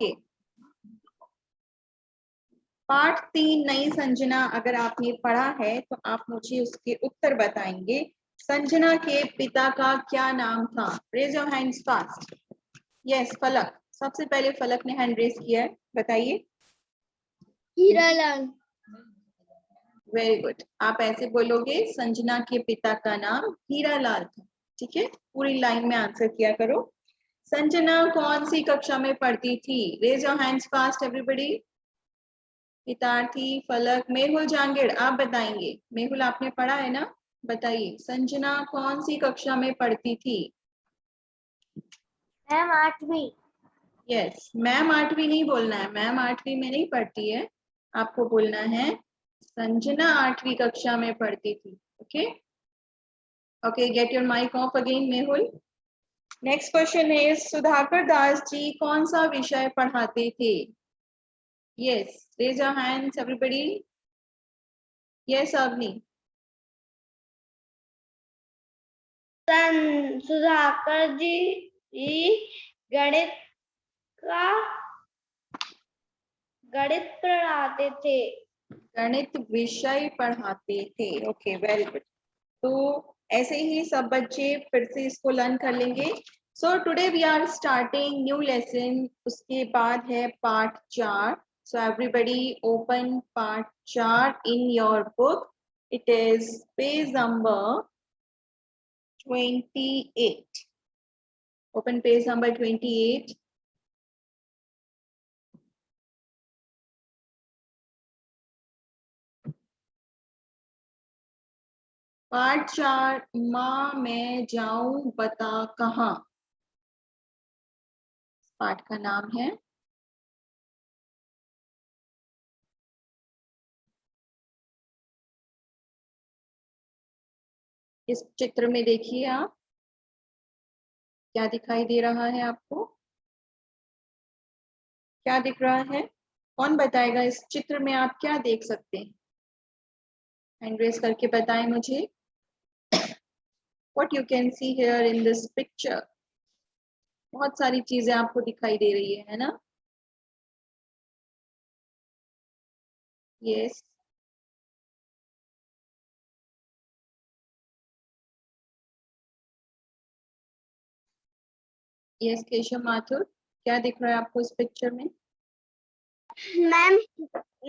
के पाठ 3 नई संजना अगर आपने पढ़ा है तो आप मुझे उसके उत्तर बताएंगे। संजना के पिता का क्या नाम था? Raise your hands fast. Yes Falak, सबसे पहले फलक ने हैंड रेज किया है, बताइए। हीरालाल। वेरी गुड, आप ऐसे बोलोगे संजना के पिता का नाम हीरालाल था। ठीक है, पूरी लाइन में आंसर किया करो। संजना कौन सी कक्षा में पढ़ती थी? Raise your hands fast everybody. Hitarthi, Falak, Mehul, Jangid, आप बताएंगे। मेहुल आपने पढ़ा है ना, बताइए संजना कौन सी कक्षा में पढ़ती थी? मैम 8वीं। यस, मैम 8वीं नहीं बोलना है, मैम 8वीं में नहीं पढ़ती है, आपको बोलना है संजना 8वीं कक्षा में पढ़ती थी। Okay okay, get your mic off again Mehul. Next question है, सुधाकर दास जी कौन सा विषय पढ़ाते थे? Yes, raise your hands everybody. Yes Avani. Sudhakar ji गणित पढ़ाते थे। गणित विषय पढ़ाते थे। Okay very good. तो ऐसे ही सब बच्चे फिर से इसको लर्न कर लेंगे। So today we are starting new lesson. उसके बाद है part 4। So everybody open part 4 in your book. It is page number 28। Open page number 28। Part 4, माँ मैं जाऊं बता कहाँ, पाठ का नाम है। इस चित्र में देखिए आप, क्या दिखाई दे रहा है आपको? क्या दिख रहा है? कौन बताएगा इस चित्र में आप क्या देख सकते हैं? हैंड रेज करके बताएं मुझे। What you can see here in this picture? बहुत सारी चीजें आपको दिखाई दे रही है ना? यस, यस केशव माथुर, क्या दिख रहा है आपको इस पिक्चर में?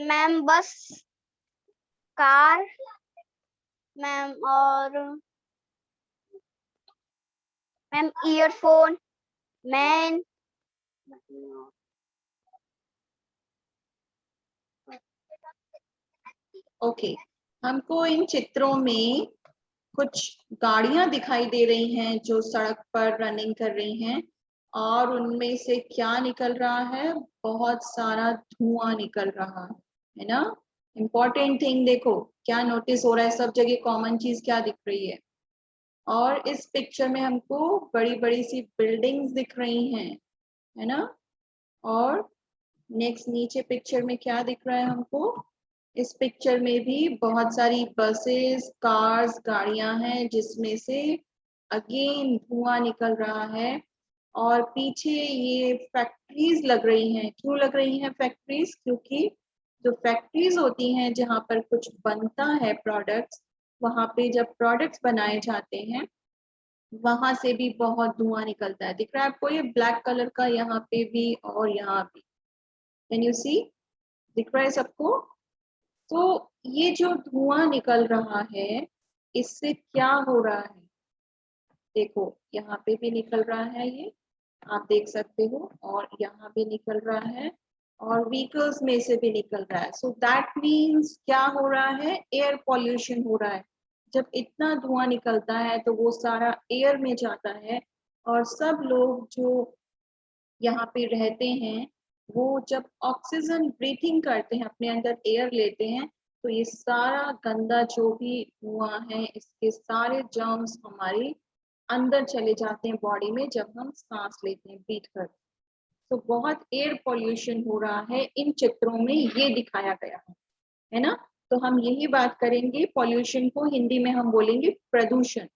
मैम बस, कार मैम, और मैम ईयरफोन मैन। ओके, हमको इन चित्रों में कुछ गाड़ियां दिखाई दे रही हैं जो सड़क पर रनिंग कर रही हैं, और उनमें से क्या निकल रहा है? बहुत सारा धुआं निकल रहा है ना? इम्पोर्टेंट थिंग देखो, क्या नोटिस हो रहा है? सब जगह कॉमन चीज क्या दिख रही है? और इस पिक्चर में हमको बड़ी बड़ी सी बिल्डिंग्स दिख रही हैं, है ना? और नेक्स्ट नीचे पिक्चर में क्या दिख रहा है हमको? इस पिक्चर में भी बहुत सारी बसेस, कार्स, गाड़ियां हैं जिसमें से अगेन धुआं निकल रहा है। और पीछे ये फैक्ट्रीज लग रही हैं। क्यों लग रही हैं फैक्ट्रीज? क्योंकि जो फैक्ट्रीज होती हैं जहाँ पर कुछ बनता है प्रोडक्ट्स, वहां पे जब प्रोडक्ट्स बनाए जाते हैं वहां से भी बहुत धुआं निकलता है। दिख रहा है आपको ये ब्लैक कलर का? यहाँ पे भी और यहाँ भी, कैन यू सी? दिख रहा है सबको? तो ये जो धुआं निकल रहा है, इससे क्या हो रहा है? देखो यहाँ पे भी निकल रहा है, ये आप देख सकते हो, और यहाँ भी निकल रहा है, और व्हीकल्स में से भी निकल रहा है। सो दैट मीन्स क्या हो रहा है? एयर पॉल्यूशन हो रहा है। जब इतना धुआं निकलता है तो वो सारा एयर में जाता है, और सब लोग जो यहाँ पे रहते हैं वो जब ऑक्सीजन ब्रीथिंग करते हैं, अपने अंदर एयर लेते हैं, तो ये सारा गंदा जो भी धुआं है, इसके सारे जर्म्स हमारे अंदर चले जाते हैं बॉडी में जब हम सांस लेते हैं, ब्रीथ करते हैं। तो बहुत एयर पॉल्यूशन हो रहा है, इन चित्रों में ये दिखाया गया है ना? तो हम यही बात करेंगे, पॉल्यूशन को हिंदी में हम बोलेंगे प्रदूषण,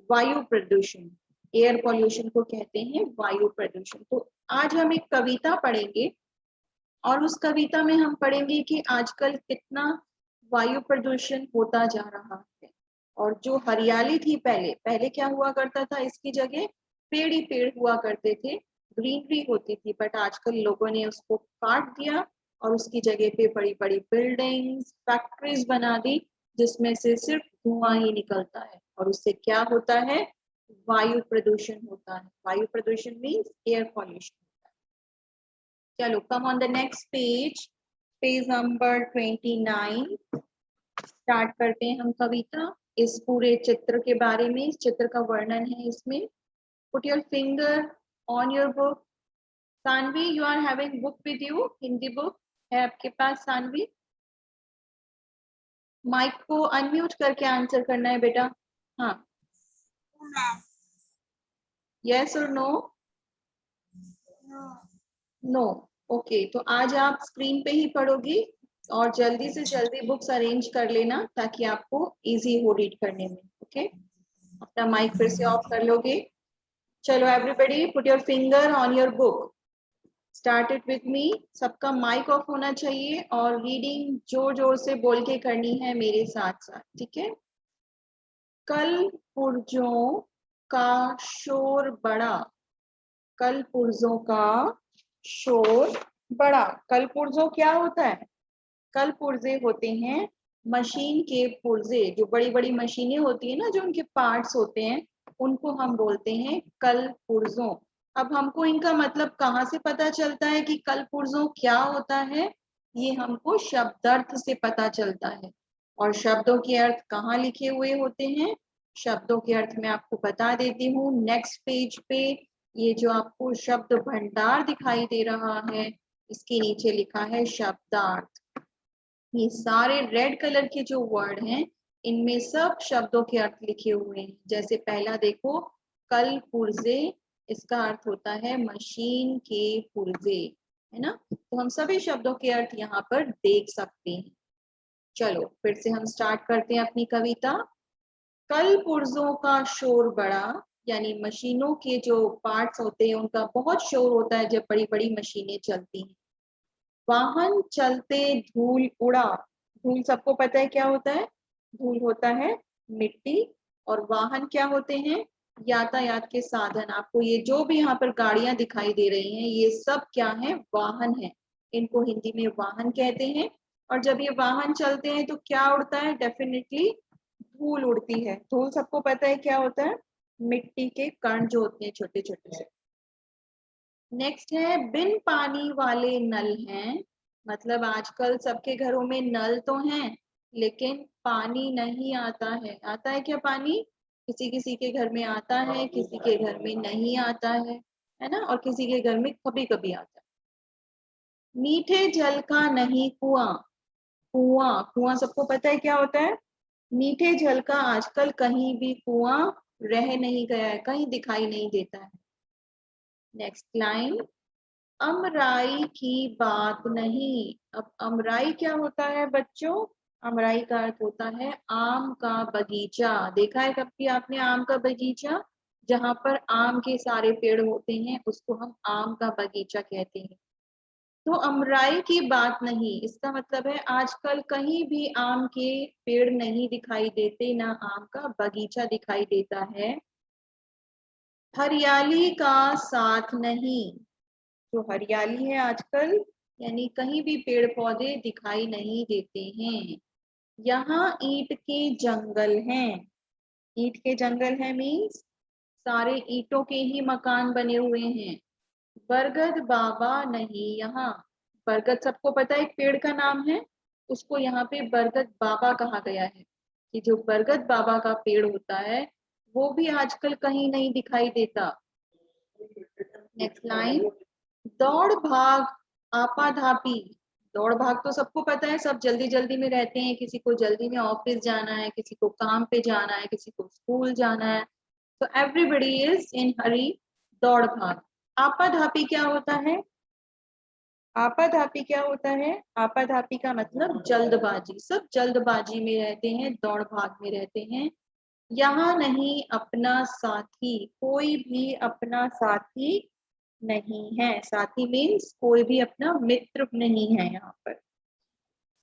वायु प्रदूषण। एयर पॉल्यूशन को कहते हैं वायु प्रदूषण। तो आज हम एक कविता पढ़ेंगे और उस कविता में हम पढ़ेंगे कि आजकल कितना वायु प्रदूषण होता जा रहा है। और जो हरियाली थी पहले पहले क्या हुआ करता था, इसकी जगह पेड़ ही पेड़ हुआ करते थे, ग्रीनरी होती थी, बट आजकल लोगों ने उसको काट दिया और उसकी जगह पे बड़ी बड़ी बिल्डिंग्स, फैक्ट्रीज बना दी, जिसमें से सिर्फ धुआं ही निकलता है। और उससे क्या होता है, वायु प्रदूषण होता है। वायु प्रदूषण मीन्स एयर पॉल्यूशन। चलो, come on the next page, page number 29। Start करते हैं हम कविता। इस पूरे चित्र के बारे में, इस चित्र का वर्णन है इसमें। Put your finger on your book. Saanvi, you are having book with you, Hindi book है आपके पास सानवी? माइक को अनम्यूट करके आंसर करना है बेटा। हाँ, यस और नो? नो। ओके, तो आज आप स्क्रीन पे ही पढ़ोगी और जल्दी से जल्दी बुक्स अरेंज कर लेना ताकि आपको इजी हो रीड करने में। ओके, अपना माइक फिर से ऑफ कर लोगे। चलो everybody, put your finger on your book. Start it with me. सबका माइक ऑफ होना चाहिए और रीडिंग जोर जोर से बोल के करनी है मेरे साथ साथ, ठीक है? कल पुर्जों का शोर बड़ा, कल पुर्जों का शोर बड़ा। कल पुर्जों क्या होता है? कल पुर्जे होते हैं मशीन के पुर्जे, जो बड़ी बड़ी मशीनें होती है ना, जो उनके पार्ट्स होते हैं, उनको हम बोलते हैं कल पुर्जों। अब हमको इनका मतलब कहाँ से पता चलता है कि कल पुर्जों क्या होता है? ये हमको शब्दार्थ से पता चलता है। और शब्दों के अर्थ कहाँ लिखे हुए होते हैं? शब्दों के अर्थ मैं आपको बता देती हूँ नेक्स्ट पेज पे। ये जो आपको शब्द भंडार दिखाई दे रहा है, इसके नीचे लिखा है शब्दार्थ। ये सारे रेड कलर के जो वर्ड हैं, इनमें सब शब्दों के अर्थ लिखे हुए हैं। जैसे पहला देखो, कल पुर्जे, इसका अर्थ होता है मशीन के पुर्जे, है ना? तो हम सभी शब्दों के अर्थ यहाँ पर देख सकते हैं। चलो फिर से हम स्टार्ट करते हैं अपनी कविता। कल पुर्जों का शोर बड़ा, यानी मशीनों के जो पार्ट्स होते हैं उनका बहुत शोर होता है जब बड़ी बड़ी मशीनें चलती हैं। वाहन चलते धूल उड़ा। धूल सबको पता है क्या होता है? धूल होता है मिट्टी। और वाहन क्या होते हैं? यातायात के साधन। आपको ये जो भी यहाँ पर गाड़ियां दिखाई दे रही हैं, ये सब क्या है? वाहन है। इनको हिंदी में वाहन कहते हैं। और जब ये वाहन चलते हैं तो क्या उड़ता है? डेफिनेटली धूल उड़ती है। धूल सबको पता है क्या होता है? मिट्टी के कण जो होते हैं छोटे छोटे से। नेक्स्ट है बिन पानी वाले नल हैं। मतलब आजकल सबके घरों में नल तो हैं, लेकिन पानी नहीं आता है। आता है क्या पानी? किसी किसी के घर में आता है, किसी के घर में नहीं आता है ना? और किसी के घर में कभी कभी आता है। मीठे जल का नहीं कुआं। कुआं, कुआं सबको पता है क्या होता है? मीठे जल का आजकल कहीं भी कुआं रह नहीं गया है, कहीं दिखाई नहीं देता है। नेक्स्ट लाइन, अमराई की बात नहीं। अब अमराई क्या होता है बच्चों? अमराई का अर्थ होता है आम का बगीचा। देखा है कभी आपने आम का बगीचा? जहां पर आम के सारे पेड़ होते हैं उसको हम आम का बगीचा कहते हैं। तो अमराई की बात नहीं, इसका मतलब है आजकल कहीं भी आम के पेड़ नहीं दिखाई देते, ना आम का बगीचा दिखाई देता है। हरियाली का साथ नहीं। जो हरियाली है आजकल, यानी कहीं भी पेड़ पौधे दिखाई नहीं देते हैं। यहाँ ईंट के जंगल हैं। ईंट के जंगल है मीन्स सारे ईंटों के ही मकान बने हुए हैं। बरगद बाबा नहीं यहाँ। बरगद सबको पता है एक पेड़ का नाम है, उसको यहाँ पे बरगद बाबा कहा गया है। कि जो बरगद बाबा का पेड़ होता है वो भी आजकल कहीं नहीं दिखाई देता। नेक्स्ट लाइन, दौड़ भाग आपाधापी। दौड़ भाग तो सबको पता है, सब जल्दी जल्दी में रहते हैं। किसी को जल्दी में ऑफिस जाना है, किसी को काम पे जाना है, किसी को स्कूल जाना है। तो एवरीबडी इज इन हरी, दौड़ भाग। आपाधापी क्या होता है? आपाधापी क्या होता है? आपाधापी का मतलब जल्दबाजी। सब जल्दबाजी में रहते हैं, दौड़ भाग में रहते हैं। यहाँ नहीं अपना साथी, कोई भी अपना साथी नहीं है। साथी मीन्स कोई भी अपना मित्र नहीं है यहाँ पर।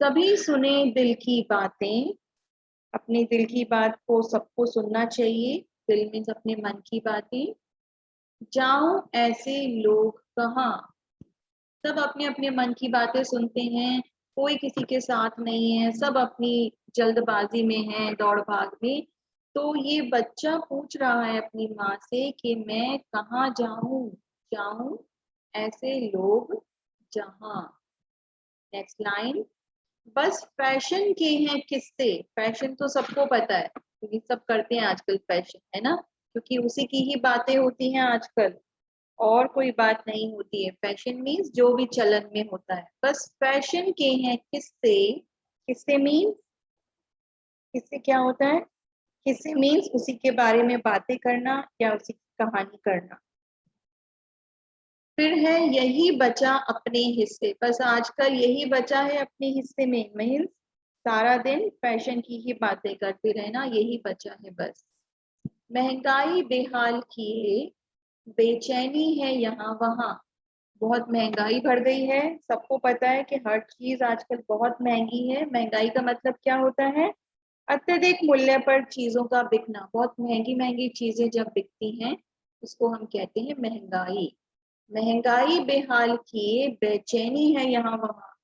सभी सुने दिल की बातें, अपने दिल की बात को सबको सुनना चाहिए। दिल मीन्स अपने मन की बातें। जाऊं ऐसे लोग कहाँ, सब अपने अपने मन की बातें सुनते हैं, कोई किसी के साथ नहीं है, सब अपनी जल्दबाजी में है, दौड़ भाग में। तो ये बच्चा पूछ रहा है अपनी माँ से कि मैं कहाँ जाऊं, जाऊं ऐसे लोग जहां। नेक्स्ट लाइन, बस फैशन के हैं किस्से। फैशन तो सबको पता है क्योंकि सब करते हैं आजकल फैशन, है ना, क्योंकि उसी की ही बातें होती हैं आजकल, और कोई बात नहीं होती है। फैशन मीन्स जो भी चलन में होता है। बस फैशन के हैं किस्से। किस्से मीन्स, किस्से क्या होता है? किस्से मीन्स उसी के बारे में बातें करना या उसी की कहानी करना। फिर है यही बचा अपने हिस्से। बस आजकल यही बचा है अपने हिस्से में, मीन्स सारा दिन फैशन की ही बातें करते रहना, यही बचा है बस। महंगाई बेहाल किए, बेचैनी है यहाँ वहाँ। बहुत महंगाई बढ़ गई है, सबको पता है कि हर चीज आजकल बहुत महंगी है। महंगाई का मतलब क्या होता है? अत्यधिक मूल्य पर चीजों का बिकना। बहुत महंगी महंगी चीजें जब बिकती हैं उसको हम कहते हैं महंगाई। महंगाई बेहाल किए, बेचैनी है यहाँ वहाँ।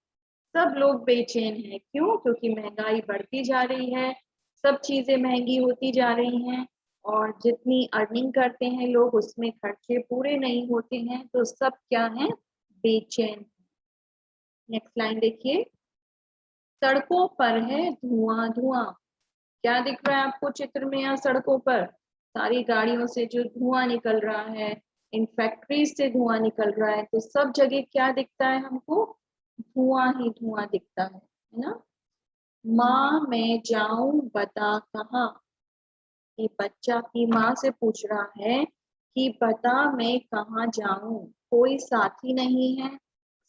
सब लोग बेचैन हैं, क्यों? क्योंकि महंगाई बढ़ती जा रही है, सब चीजें महंगी होती जा रही हैं, और जितनी अर्निंग करते हैं लोग उसमें खर्चे पूरे नहीं होते हैं, तो सब क्या है? बेचैन। नेक्स्ट लाइन देखिए, सड़कों पर है धुआं धुआं। क्या दिख रहा है आपको चित्र में? यहाँ सड़कों पर सारी गाड़ियों से जो धुआं निकल रहा है, इन फैक्ट्रीज से धुआं निकल रहा है, तो सब जगह क्या दिखता है हमको? धुआं ही धुआं दिखता है ना। माँ मैं जाऊं बता कहाँ। ये बच्चा अपनी माँ से पूछ रहा है कि बता मैं कहाँ जाऊं, कोई साथी नहीं है,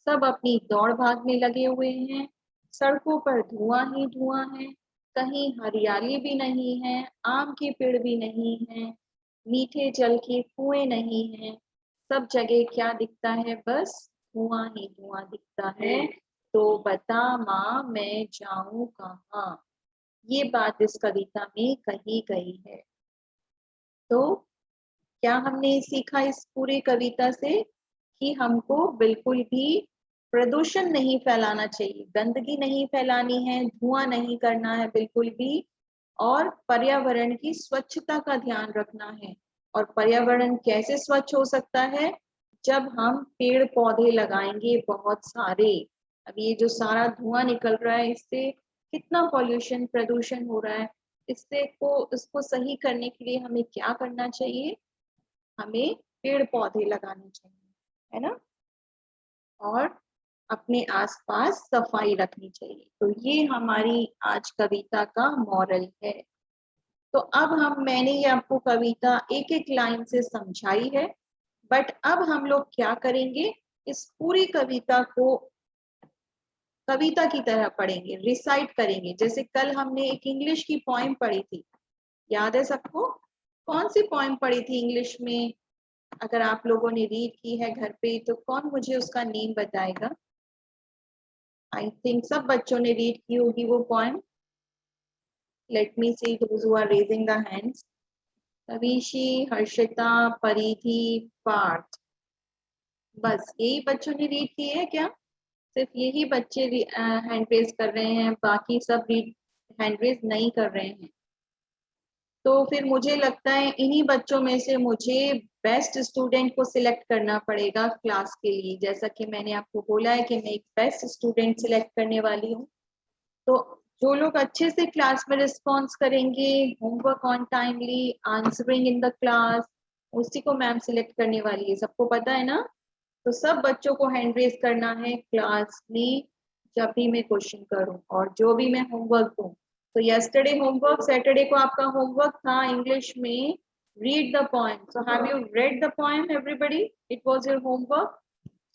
सब अपनी दौड़ भाग में लगे हुए हैं, सड़कों पर धुआं ही धुआं है, कहीं हरियाली भी नहीं है, आम के पेड़ भी नहीं है, मीठे जल के कुएं नहीं है, सब जगह क्या दिखता है? बस धुआं ही धुआं दिखता है। तो बता माँ मैं जाऊं कहाँ। ये बात इस कविता में कही गई है। तो क्या हमने सीखा इस पूरी कविता से? कि हमको बिल्कुल भी प्रदूषण नहीं फैलाना चाहिए, गंदगी नहीं फैलानी है, धुआं नहीं करना है बिल्कुल भी, और पर्यावरण की स्वच्छता का ध्यान रखना है। और पर्यावरण कैसे स्वच्छ हो सकता है? जब हम पेड़ पौधे लगाएंगे बहुत सारे। अब ये जो सारा धुआं निकल रहा है इससे कितना पॉल्यूशन, प्रदूषण हो रहा है, इसको सही करने के लिए हमें क्या करना चाहिए? हमें पेड़ पौधे लगाने चाहिए, है ना, और अपने आसपास सफाई रखनी चाहिए। तो ये हमारी आज कविता का मॉरल है। तो अब मैंने ये आपको कविता एक एक लाइन से समझाई है, बट अब हम लोग क्या करेंगे? इस पूरी कविता को कविता की तरह पढ़ेंगे, रिसाइट करेंगे। जैसे कल हमने एक इंग्लिश की पोइम पढ़ी थी, याद है सबको? कौन सी पोइम पढ़ी थी इंग्लिश में? अगर आप लोगों ने रीड की है घर पे तो कौन मुझे उसका नेम बताएगा? आई थिंक सब बच्चों ने रीड की होगी वो poem. Let me see those who are raising the hands. Kavishi, Harshita, Paridhi, Parth, बस यही बच्चों ने रीड की है क्या? सिर्फ यही बच्चे हैंड रेज कर रहे हैं, बाकी सब रीड हैंड रेज नहीं कर रहे हैं। तो फिर मुझे लगता है इन्हीं बच्चों में से मुझे बेस्ट स्टूडेंट को सिलेक्ट करना पड़ेगा क्लास के लिए। जैसा कि मैंने आपको बोला है कि मैं एक बेस्ट स्टूडेंट सिलेक्ट करने वाली हूँ। तो जो लोग अच्छे से क्लास में रिस्पॉन्स करेंगे, homework on timely, answering in the class, उसी को मैम सिलेक्ट करने वाली है। सबको पता है ना? तो सब बच्चों को हैंड रेज करना है क्लास में जब भी मैं क्वेश्चन करूं और जो भी मैं होमवर्क दूं। तो यस्टरडे होमवर्क, सैटरडे को आपका होमवर्क था इंग्लिश में read the poem. So have you read the poem everybody? It was your homework.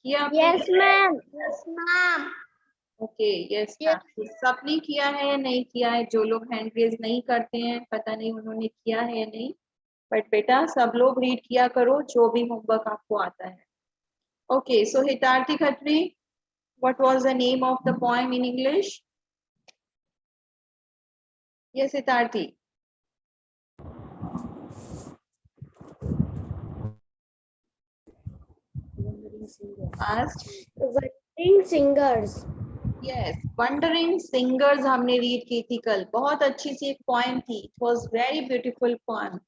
किया आपने? Yes, ma'am. Yes, ma'am. Okay, yes Yes. Ma'am. सबने किया है या नहीं किया है? जो लोग हैंड रेज नहीं करते हैं पता नहीं उन्होंने किया है या नहीं, बट बेटा सब लोग रीड किया करो जो भी होमवर्क आपको आता है। Okay, so Hitarthi Khatri, what was the name of the poem in English? Yes, Hitarthi. Asked. Wandering Singers. Yes, wondering singers हमने रीड की थी कल, बहुत अच्छी सी एक पोएम थी, it was very beautiful poem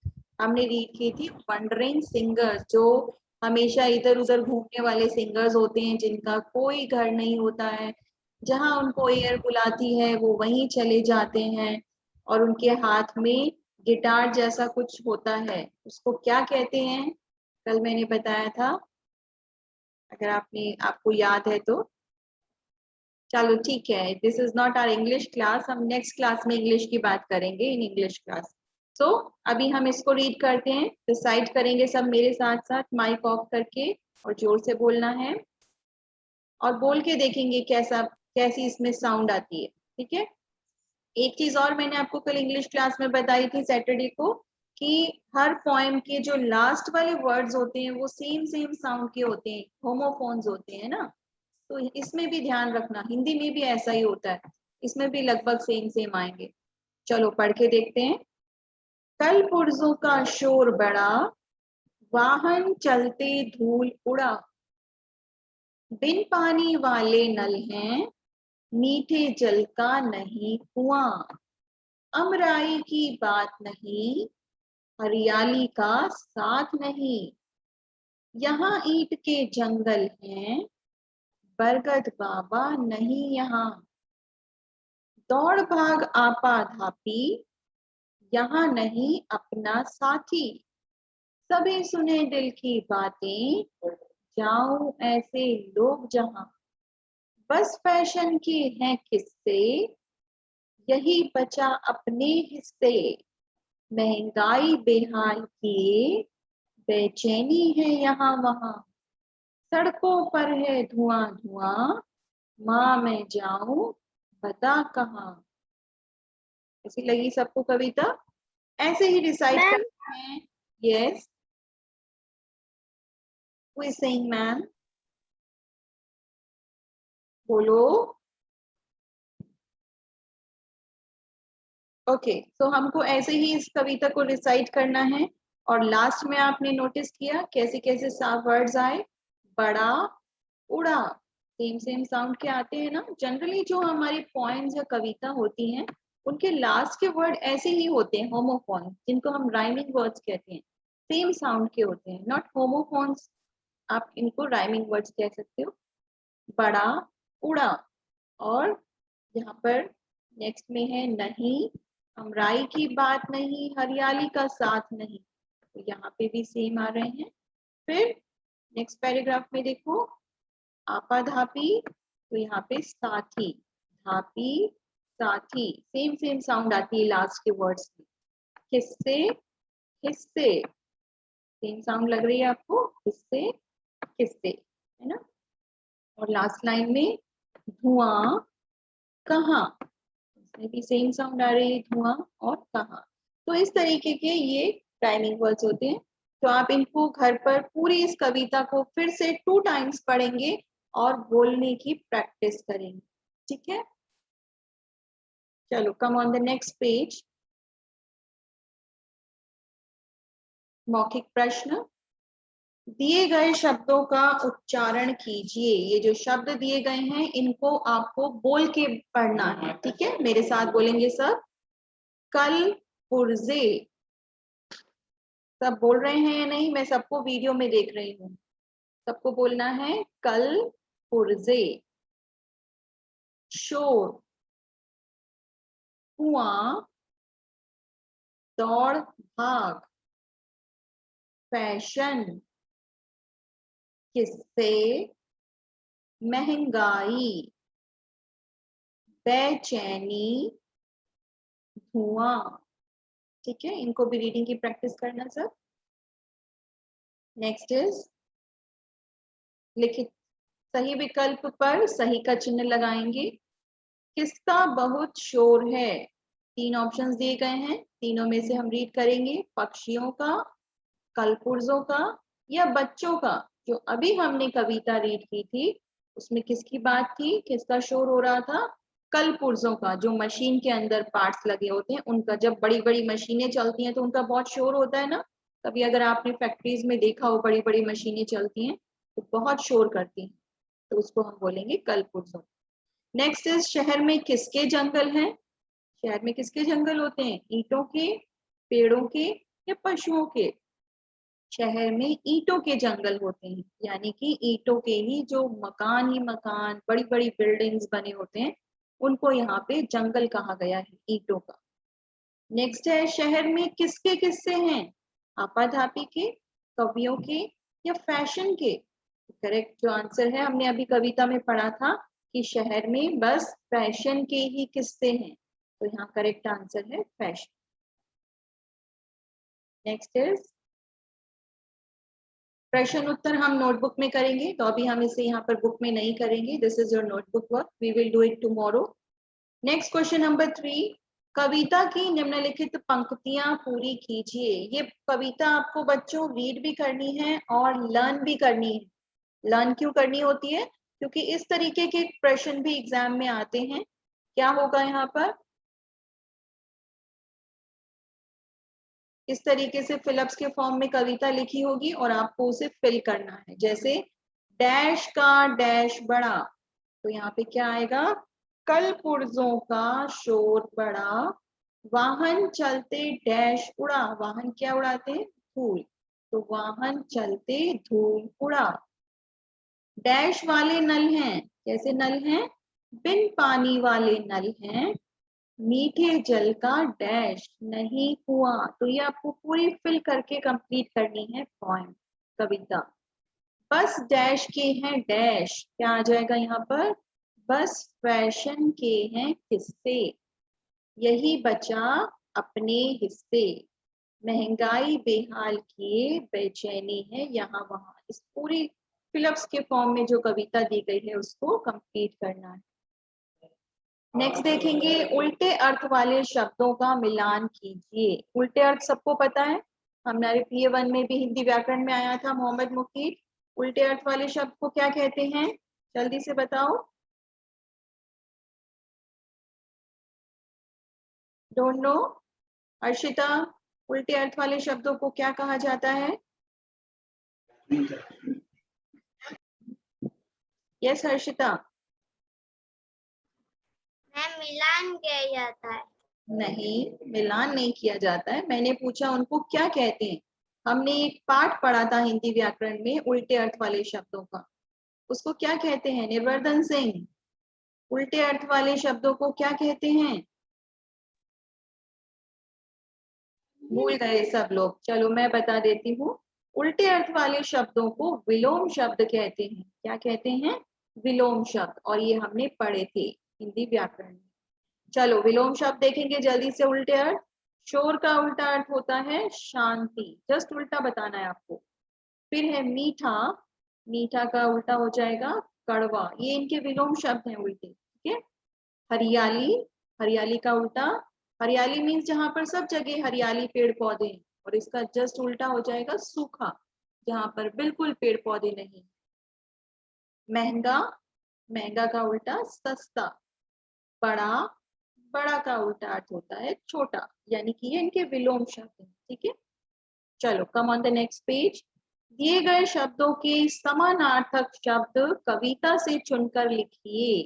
हमने रीड की थी। वंडरिंग सिंगर्स, जो हमेशा इधर उधर घूमने वाले सिंगर्स होते हैं, जिनका कोई घर नहीं होता है, जहां उनको एयर बुलाती है वो वहीं चले जाते हैं, और उनके हाथ में गिटार जैसा कुछ होता है, उसको क्या कहते हैं कल मैंने बताया था, अगर आपको याद है तो। चलो ठीक है, this is not our English class, हम नेक्स्ट क्लास में इंग्लिश की बात करेंगे इन इंग्लिश क्लास। सो अभी हम इसको रीड करते हैं, डिसाइड करेंगे सब मेरे साथ साथ माइक ऑफ करके, और जोर से बोलना है और बोल के देखेंगे कैसी इसमें साउंड आती है, ठीक है। एक चीज और मैंने आपको कल इंग्लिश क्लास में बताई थी सैटरडे को, कि हर पोएम के जो लास्ट वाले वर्ड्स होते हैं वो सेम सेम साउंड के होते हैं, होमोफोन्स होते हैं ना, तो इसमें भी ध्यान रखना, हिंदी में भी ऐसा ही होता है, इसमें भी लगभग सेम सेम आएंगे। चलो पढ़ के देखते हैं। कल पुर्जों का शोर बड़ा, वाहन चलते धूल उड़ा, बिन पानी वाले नल हैं, मीठे जल का नहीं कुआं, अमराई की बात नहीं, हरियाली का साथ नहीं, यहाँ ईंट के जंगल हैं, बरगद बाबा नहीं यहाँ, दौड़ भाग आपा धापी, यहाँ नहीं अपना साथी, सभी सुने दिल की बातें, जाऊं ऐसे लोग जहां, बस फैशन के हैं किस्से, यही बचा अपने हिस्से, महंगाई बेहाल किए, बेचैनी है यहाँ वहां, सड़कों पर है धुआं धुआं, माँ मैं जाऊं बता कहाँ। ऐसी लगी सबको कविता? ऐसे ही डिसाइड मैम करते हैं। Yes, who is saying ma'am? बोलो। ओके, तो हमको ऐसे ही इस कविता को डिसाइड करना है, और लास्ट में आपने नोटिस किया कैसे कैसे वर्ड्स आए, बड़ा, उड़ा, सेम सेम साउंड के आते हैं ना। जनरली जो हमारी पोएम्स या कविता होती हैं उनके लास्ट के वर्ड ऐसे ही होते हैं, होमोफोन, जिनको हम राइमिंग वर्ड्स कहते हैं, सेम साउंड के होते हैं, नॉट होमोफोन्स, आप इनको राइमिंग वर्ड्स कह सकते हो। बड़ा, उड़ा, और यहाँ पर नेक्स्ट में है नहीं, अमराई की बात नहीं, हरियाली का साथ नहीं, तो यहाँ पे भी सेम आ रहे हैं। फिर नेक्स्ट पैराग्राफ में देखो, आपा धापी, तो यहाँ पे साथी, धापी साथी, सेम सेम साउंड आती है लास्ट के वर्ड्स में। किससे, हिस्से, सेम साउंड लग रही है आपको, हिस्से किससे, है ना। और लास्ट लाइन में धुआं कहाँ, इसमें भी सेम साउंड आ रही है, धुआं और कहाँ। तो इस तरीके के ये राइमिंग वर्ड्स होते हैं। तो आप इनको घर पर पूरी इस कविता को फिर से 2 टाइम्स पढ़ेंगे और बोलने की प्रैक्टिस करेंगे, ठीक है। चलो come on the next page. मौखिक प्रश्न, दिए गए शब्दों का उच्चारण कीजिए। ये जो शब्द दिए गए हैं इनको आपको बोल के पढ़ना है, ठीक है, मेरे साथ बोलेंगे सब। कल पुर्जे, सब बोल रहे हैं या नहीं? मैं सबको वीडियो में देख रही हूँ, सबको बोलना है कल पुर्जे। शोर, कुआं, दौड़ भाग, फैशन, किस्से, महंगाई, बेचैनी, धुआं, ठीक है, इनको भी रीडिंग की प्रैक्टिस करना सब। नेक्स्ट इज लिखित सही विकल्प पर सही का चिन्ह लगाएंगे। किसका बहुत शोर है? 3 ऑप्शंस दिए गए हैं, तीनों में से हम रीड करेंगे, पक्षियों का, कलपुर्जों का, या बच्चों का। जो अभी हमने कविता रीड की थी उसमें किसकी बात थी, किसका शोर हो रहा था? कलपुर्जों का, जो मशीन के अंदर पार्ट्स लगे होते हैं उनका। जब बड़ी बड़ी मशीनें चलती हैं तो उनका बहुत शोर होता है ना। कभी अगर आपने फैक्ट्रीज में देखा हो बड़ी बड़ी मशीनें चलती हैं तो बहुत शोर करती हैं, तो उसको हम बोलेंगे कलपुर्जों। नेक्स्ट इज शहर में किसके जंगल हैं? शहर में किसके जंगल होते हैं? ईंटों के, पेड़ों के या पशुओं के? शहर में ईंटों के जंगल होते हैं, यानी कि ईंटों के ही जो मकान ही मकान, बड़ी बड़ी बिल्डिंग्स बने होते हैं, उनको यहाँ पे जंगल कहा गया है, ईंटों का। नेक्स्ट है शहर में किसके किस्से हैं? आपाधापी के, कवियों के या फैशन के? करेक्ट जो आंसर है हमने अभी कविता में पढ़ा था कि शहर में बस फैशन के ही किस्से हैं, तो यहाँ करेक्ट आंसर है फैशन। नेक्स्ट इज प्रश्न उत्तर हम नोटबुक में करेंगे, तो अभी हम इसे यहाँ पर बुक में नहीं करेंगे। This is your notebook work, we will do it tomorrow. Next question number 3, कविता की निम्नलिखित पंक्तियां पूरी कीजिए। ये कविता आपको बच्चों रीड भी करनी है और लर्न भी करनी है। लर्न क्यों करनी होती है? क्योंकि इस तरीके के प्रश्न भी एग्जाम में आते हैं। क्या होगा यहाँ पर? इस तरीके से फिलअप्स के फॉर्म में कविता लिखी होगी और आपको उसे फिल करना है। जैसे डैश का डैश बड़ा, तो यहाँ पे क्या आएगा? कल पुर्जों का शोर बड़ा, वाहन चलते डैश उड़ा। वाहन क्या उड़ाते हैं? धूल। तो वाहन चलते धूल उड़ा। डैश वाले नल हैं। कैसे नल हैं? बिन पानी वाले नल हैं। मीठे जल का डैश नहीं हुआ। तो ये आपको पूरी फिल करके कंप्लीट करनी है पोएम, कविता। बस डैश के हैं डैश, क्या आ जाएगा यहाँ पर? बस फैशन के हैं किस्से, यही बचा अपने हिस्से। महंगाई बेहाल किए बेचैनी है यहाँ वहां। इस पूरी फिलअप्स के फॉर्म में जो कविता दी गई है उसको कंप्लीट करना है। नेक्स्ट देखेंगे उल्टे अर्थ वाले शब्दों का मिलान कीजिए। उल्टे अर्थ सबको पता है, हमारे PA1 में भी हिंदी व्याकरण में आया था मोहम्मद मुकीर। उल्टे अर्थ वाले शब्द को क्या कहते हैं? जल्दी से बताओ। Don't know? हर्षिता, उल्टे अर्थ वाले शब्दों को क्या कहा जाता है? यस हर्षिता। मैम मिलान किया जाता है। नहीं, मिलान नहीं किया जाता है। मैंने पूछा उनको क्या कहते हैं। हमने एक पाठ पढ़ा था हिंदी व्याकरण में उल्टे अर्थ वाले शब्दों का, उसको क्या कहते हैं? निर्वर्धन सिंह, उल्टे अर्थ वाले शब्दों को क्या कहते हैं? भूल गए सब लोग। चलो मैं बता देती हूँ। उल्टे अर्थ वाले शब्दों को विलोम शब्द कहते हैं। क्या कहते हैं? विलोम शब्द। और ये हमने पढ़े थे हिंदी व्याकरण में। चलो विलोम शब्द देखेंगे जल्दी से। उल्टे अर्थ, शोर का उल्टा अर्थ होता है शांति, जस्ट उल्टा बताना है आपको। फिर है मीठा, मीठा का उल्टा हो जाएगा कड़वा। ये इनके विलोम शब्द हैं उल्टे, ठीक है। हरियाली, हरियाली का उल्टा, हरियाली मीन्स जहां पर सब जगह हरियाली पेड़ पौधे हैं, और इसका जस्ट उल्टा हो जाएगा सूखा, जहां पर बिल्कुल पेड़ पौधे नहीं। महंगा, महंगा का उल्टा सस्ता। बड़ा, बड़ा का उल्टा अर्थ होता है छोटा, यानी कि ये इनके विलोम शब्द हैं, ठीक है। चलो come on the next page. दिए गए शब्दों के समानार्थक शब्द कविता से चुनकर लिखिए।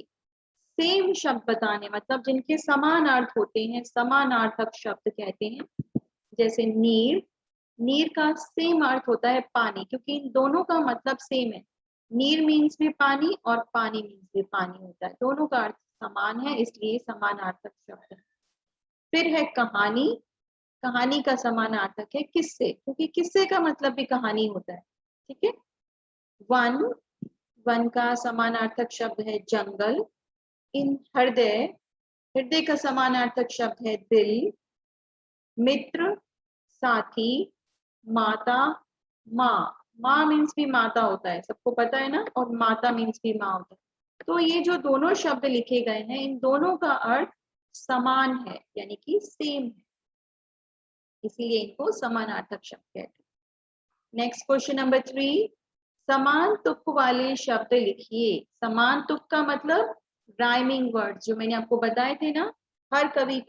सेम शब्द बताने, मतलब जिनके समान अर्थ होते हैं, समानार्थक शब्द कहते हैं। जैसे नीर, नीर का सेम अर्थ होता है पानी, क्योंकि इन दोनों का मतलब सेम है। नीर मीन्स भी पानी और पानी मीन्स भी पानी होता है, दोनों का अर्थ समान है, इसलिए समानार्थक शब्द है। फिर है कहानी, कहानी का समानार्थक है किस्से, क्योंकि किस्से का मतलब भी कहानी होता है, ठीक है। वन, वन का समानार्थक शब्द है जंगल। इन हृदय, हृदय का समानार्थक शब्द है दिल। मित्र, साथी। माता, माँ, माँ मीन्स भी माता होता है, सबको पता है ना, और माता मीन्स भी माँ होता है। तो ये जो दोनों शब्द लिखे गए हैं, इन दोनों का अर्थ समान है, यानी कि सेम है, इसीलिए इनको समानार्थक शब्द कहते हैं। नेक्स्ट क्वेश्चन नंबर 3, समान तुक वाले शब्द लिखिए। समान तुक का मतलब राइमिंग वर्ड, जो मैंने आपको बताए थे ना, हर कवि